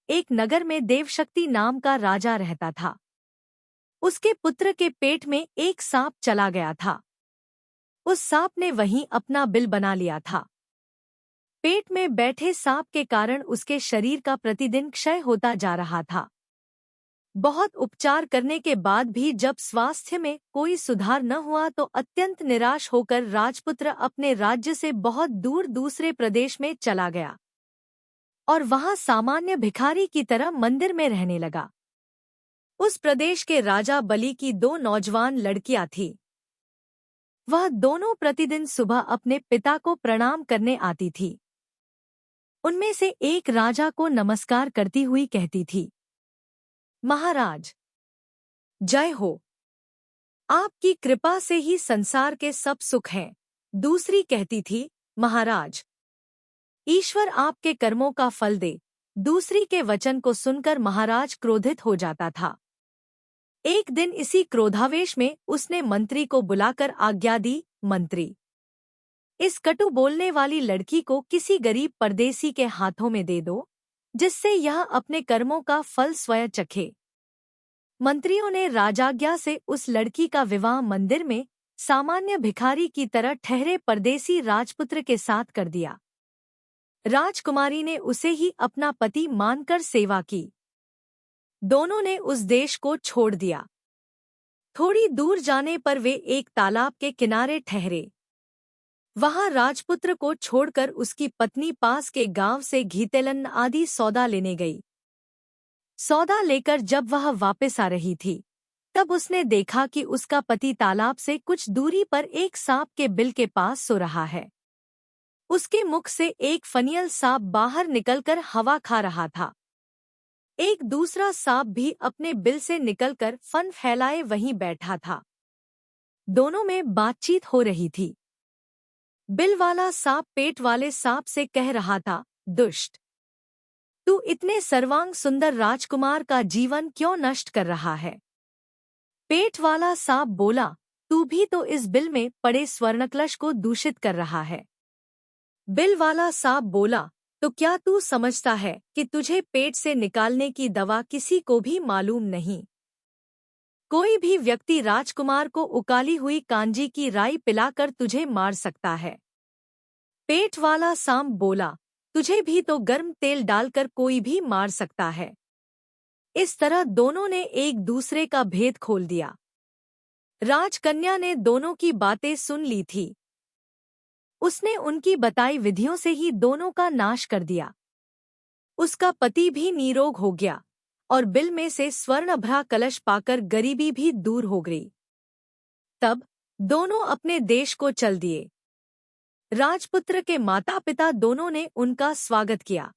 एक नगर में देवशक्ति नाम का राजा रहता था। उसके पुत्र के पेट में एक सांप चला गया था। उस सांप ने वहीं अपना बिल बना लिया था। पेट में बैठे सांप के कारण उसके शरीर का प्रतिदिन क्षय होता जा रहा था। बहुत उपचार करने के बाद भी जब स्वास्थ्य में कोई सुधार न हुआ तो अत्यंत निराश होकर राजपुत्र अपने राज्य से बहुत दूर दूसरे प्रदेश में चला गया और वहां सामान्य भिखारी की तरह मंदिर में रहने लगा। उस प्रदेश के राजा बलि की 2 नौजवान लड़कियां थीं। वह दोनों प्रतिदिन सुबह अपने पिता को प्रणाम करने आती थी। उनमें से एक राजा को नमस्कार करती हुई कहती थी, महाराज जय हो, आपकी कृपा से ही संसार के सब सुख हैं। दूसरी कहती थी, महाराज ईश्वर आपके कर्मों का फल दे। दूसरी के वचन को सुनकर महाराज क्रोधित हो जाता था। एक दिन इसी क्रोधावेश में उसने मंत्री को बुलाकर आज्ञा दी, मंत्री इस कटु बोलने वाली लड़की को किसी गरीब परदेसी के हाथों में दे दो, जिससे यह अपने कर्मों का फल स्वयं चखे। मंत्रियों ने राजाज्ञा से उस लड़की का विवाह मंदिर में सामान्य भिखारी की तरह ठहरे परदेसी राजपुत्र के साथ कर दिया। राजकुमारी ने उसे ही अपना पति मानकर सेवा की। दोनों ने उस देश को छोड़ दिया। थोड़ी दूर जाने पर वे एक तालाब के किनारे ठहरे। वहां राजपुत्र को छोड़कर उसकी पत्नी पास के गांव से घी तेलन आदि सौदा लेने गई। सौदा लेकर जब वह वापस आ रही थी, तब उसने देखा कि उसका पति तालाब से कुछ दूरी पर एक सांप के बिल के पास सो रहा है। उसके मुख से एक फनियल सांप बाहर निकलकर हवा खा रहा था। एक दूसरा सांप भी अपने बिल से निकलकर फन फैलाए वहीं बैठा था। दोनों में बातचीत हो रही थी। बिल वाला सांप पेट वाले सांप से कह रहा था, दुष्ट, तू इतने सर्वांग सुंदर राजकुमार का जीवन क्यों नष्ट कर रहा है? पेट वाला सांप बोला, तू भी तो इस बिल में पड़े स्वर्णकलश को दूषित कर रहा है। बिल वाला सांप बोला, तो क्या तू समझता है कि तुझे पेट से निकालने की दवा किसी को भी मालूम नहीं? कोई भी व्यक्ति राजकुमार को उकाली हुई कांजी की राई पिलाकर तुझे मार सकता है। पेट वाला सांप बोला, तुझे भी तो गर्म तेल डालकर कोई भी मार सकता है। इस तरह दोनों ने एक दूसरे का भेद खोल दिया। राजकन्या ने दोनों की बातें सुन ली थी। उसने उनकी बताई विधियों से ही दोनों का नाश कर दिया। उसका पति भी निरोग हो गया और बिल में से स्वर्णभरा कलश पाकर गरीबी भी दूर हो गई। तब दोनों अपने देश को चल दिए। राजपुत्र के माता पिता दोनों ने उनका स्वागत किया।